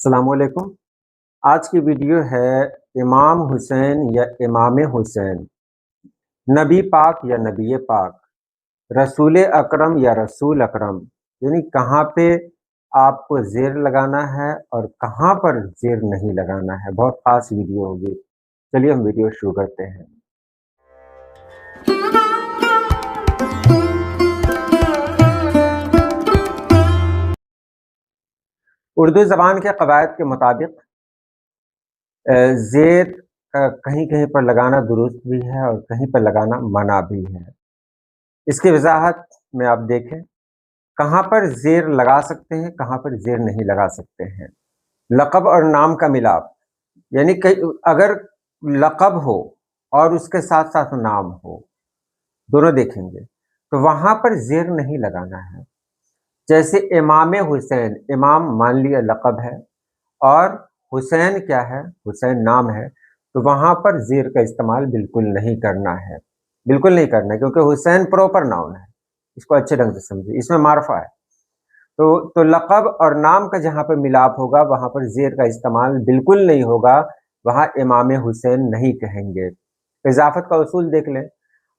السلام علیکم۔ آج کی ویڈیو ہے امام حسین یا امام حسین، نبی پاک یا نبی پاک، رسول اکرم یا رسول اکرم، یعنی کہاں پہ آپ کو زیر لگانا ہے اور کہاں پر زیر نہیں لگانا ہے۔ بہت خاص ویڈیو ہوگی، چلیے ہم ویڈیو شروع کرتے ہیں۔ اردو زبان کے قواعد کے مطابق زیر کہیں کہیں پر لگانا درست بھی ہے اور کہیں پر لگانا منع بھی ہے۔ اس کی وضاحت میں آپ دیکھیں، کہاں پر زیر لگا سکتے ہیں، کہاں پر زیر نہیں لگا سکتے ہیں۔ لقب اور نام کا ملاپ، یعنی کہ اگر لقب ہو اور اس کے ساتھ ساتھ نام ہو، دونوں دیکھیں گے تو وہاں پر زیر نہیں لگانا ہے۔ جیسے امام حسین، امام مان لیا لقب ہے اور حسین کیا ہے، حسین نام ہے، تو وہاں پر زیر کا استعمال بالکل نہیں کرنا ہے، بالکل نہیں کرنا ہے، کیونکہ حسین پراپر ناؤن ہے۔ اس کو اچھے ڈھنگ سے سمجھے، اس میں معرفہ ہے۔ تو لقب اور نام کا جہاں پہ ملاپ ہوگا وہاں پر زیر کا استعمال بالکل نہیں ہوگا، وہاں امام حسین نہیں کہیں گے۔ اضافت کا اصول دیکھ لیں،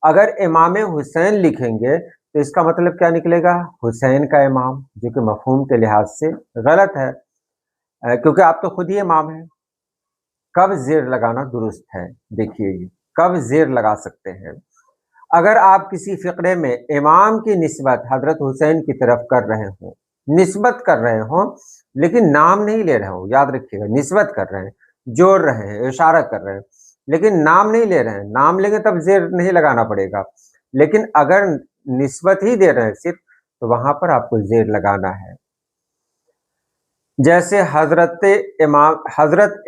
اگر امام حسین لکھیں گے تو اس کا مطلب کیا نکلے گا، حسین کا امام، جو کہ مفہوم کے لحاظ سے غلط ہے، کیونکہ آپ تو خود ہی امام ہیں۔ کب زیر لگانا درست ہے، دیکھیے یہ کب زیر لگا سکتے ہیں۔ اگر آپ کسی فقرے میں امام کی نسبت حضرت حسین کی طرف کر رہے ہوں، نسبت کر رہے ہوں لیکن نام نہیں لے رہے ہوں، یاد رکھیے گا، نسبت کر رہے ہیں، جوڑ رہے ہیں، اشارہ کر رہے ہیں، لیکن نام نہیں لے رہے ہیں۔ نام لیں گے تب زیر نہیں لگانا پڑے گا، لیکن اگر نسبت ہی دے رہے ہیں صرف، تو وہاں پر آپ کو زیر لگانا ہے۔ جیسے حضرت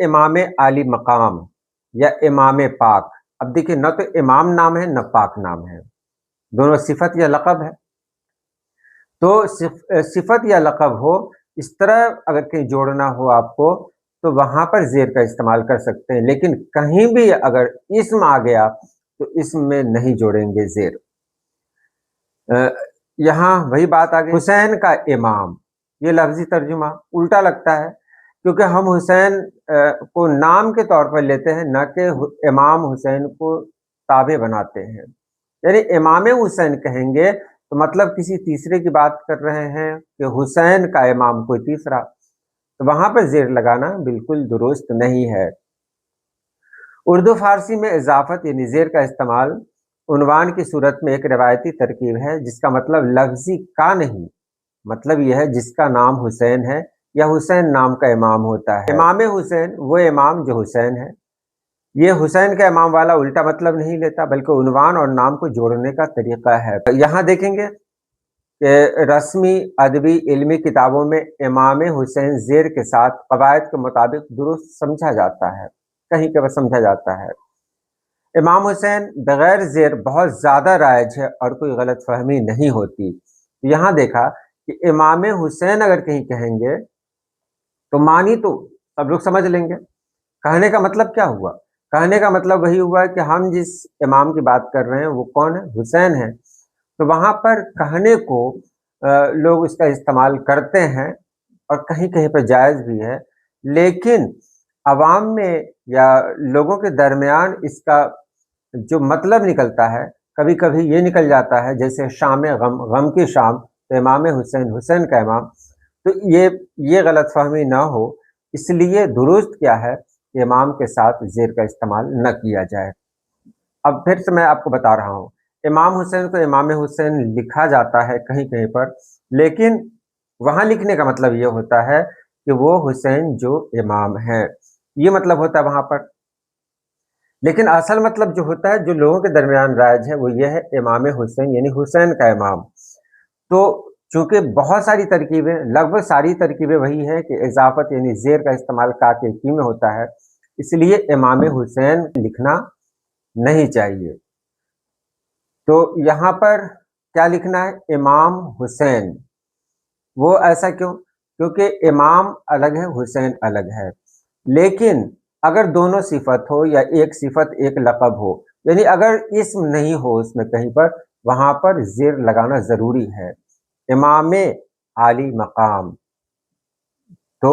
امام علی مقام یا امام پاک، اب دیکھیں نہ تو امام نام ہے نہ پاک نام ہے، دونوں صفت یا لقب ہے۔ تو صفت یا لقب ہو، اس طرح اگر کہیں جوڑنا ہو آپ کو تو وہاں پر زیر کا استعمال کر سکتے ہیں، لیکن کہیں بھی اگر اسم آ گیا تو اسم میں نہیں جوڑیں گے زیر۔ یہاں وہی بات آ گئی، حسین کا امام، یہ لفظی ترجمہ الٹا لگتا ہے، کیونکہ ہم حسین کو نام کے طور پر لیتے ہیں، نہ کہ امام حسین کو تابع بناتے ہیں۔ یعنی امام حسین کہیں گے تو مطلب کسی تیسرے کی بات کر رہے ہیں کہ حسین کا امام کوئی تیسرا، تو وہاں پر زیر لگانا بالکل درست نہیں ہے۔ اردو فارسی میں اضافت یعنی زیر کا استعمال عنوان کی صورت میں ایک روایتی ترکیب ہے، جس کا مطلب لفظی کا نہیں، مطلب یہ ہے جس کا نام حسین ہے یا حسین نام کا امام ہوتا ہے۔ امام حسین وہ امام جو حسین ہے، یہ حسین کا امام والا الٹا مطلب نہیں لیتا، بلکہ عنوان اور نام کو جوڑنے کا طریقہ ہے۔ یہاں دیکھیں گے کہ رسمی ادبی علمی کتابوں میں امام حسین زیر کے ساتھ قواعد کے مطابق درست سمجھا جاتا ہے، کہیں کہ وہ سمجھا جاتا ہے۔ امام حسین بغیر زیر بہت زیادہ رائج ہے اور کوئی غلط فہمی نہیں ہوتی۔ یہاں دیکھا کہ امام حسین اگر کہیں کہیں گے تو معنی تو سب لوگ سمجھ لیں گے، کہنے کا مطلب کیا ہوا، کہنے کا مطلب وہی ہوا کہ ہم جس امام کی بات کر رہے ہیں وہ کون ہے، حسین ہے۔ تو وہاں پر کہنے کو لوگ اس کا استعمال کرتے ہیں اور کہیں کہیں پہ جائز بھی ہے، لیکن عوام میں یا لوگوں کے درمیان اس کا جو مطلب نکلتا ہے، کبھی کبھی یہ نکل جاتا ہے جیسے شام غم، غم کی شام، تو امام حسین، حسین کا امام، تو یہ غلط فہمی نہ ہو، اس لیے درست کیا ہے کہ امام کے ساتھ زیر کا استعمال نہ کیا جائے۔ اب پھر سے میں آپ کو بتا رہا ہوں، امام حسین کو امام حسین لکھا جاتا ہے کہیں کہیں پر، لیکن وہاں لکھنے کا مطلب یہ ہوتا ہے کہ وہ حسین جو امام ہے، یہ مطلب ہوتا ہے وہاں پر۔ لیکن اصل مطلب جو ہوتا ہے، جو لوگوں کے درمیان رائج ہے، وہ یہ ہے امام حسین یعنی حسین کا امام۔ تو چونکہ بہت ساری ترکیبیں، لگ بھگ ساری ترکیبیں وہی ہے کہ اضافت یعنی زیر کا استعمال کا کے کی میں ہوتا ہے، اس لیے امام حسین لکھنا نہیں چاہیے۔ تو یہاں پر کیا لکھنا ہے، امام حسین۔ وہ ایسا کیوں، کیونکہ امام الگ ہے، حسین الگ ہے۔ لیکن اگر دونوں صفت ہو یا ایک صفت ایک لقب ہو، یعنی اگر اسم نہیں ہو اس میں کہیں پر، وہاں پر زیر لگانا ضروری ہے۔ امام علی مقام، تو